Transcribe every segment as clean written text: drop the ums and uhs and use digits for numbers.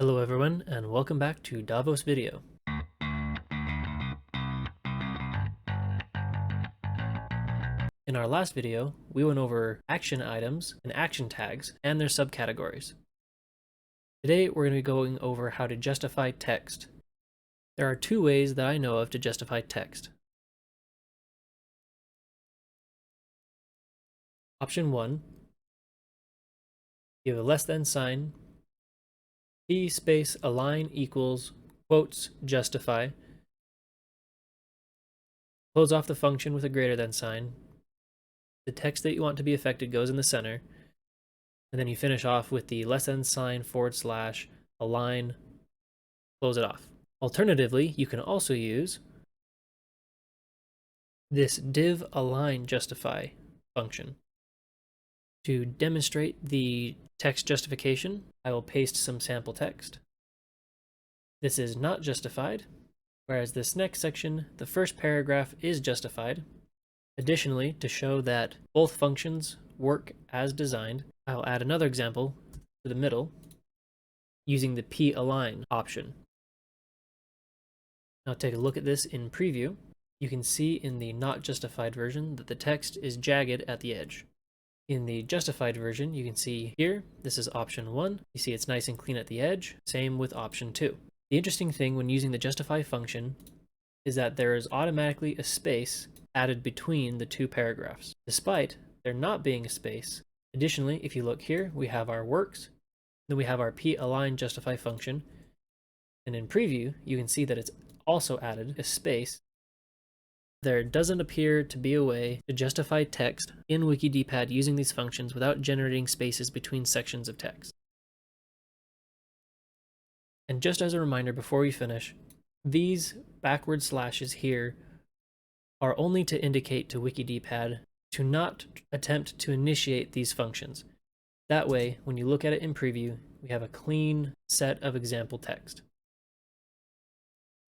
Hello everyone, and welcome back to Davos video. In our last video, we went over action items and action tags and their subcategories. Today we're going to be going over how to justify text. There are two ways that I know of to justify text. Option 1, give a less than sign, p space align equals quotes justify, close off the function with a greater than sign. The text that you want to be affected goes in the center, and then you finish off with the less than sign / align, close it off. Alternatively, you can also use this div align justify function. To demonstrate the text justification, I will paste some sample text. This is not justified, whereas this next section, the first paragraph, is justified. Additionally, to show that both functions work as designed, I'll add another example to the middle using the p-align option. Now take a look at this in preview. You can see in the not justified version that the text is jagged at the edge. In the justified version, you can see here, this is option 1. You see it's nice and clean at the edge. Same with option 2. The interesting thing when using the justify function is that there is automatically a space added between the two paragraphs, despite there not being a space. Additionally, if you look here, we have our works, then we have our p-align justify function, and in preview, you can see that it's also added a space. There doesn't appear to be a way to justify text in WikidPad using these functions without generating spaces between sections of text. And just as a reminder before we finish, these backward slashes here are only to indicate to WikidPad to not attempt to initiate these functions. That way, when you look at it in preview, we have a clean set of example text.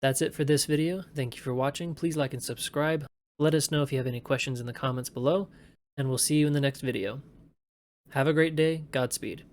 That's it for this video. Thank you for watching. Please like and subscribe. Let us know if you have any questions in the comments below, and we'll see you in the next video. Have a great day. Godspeed.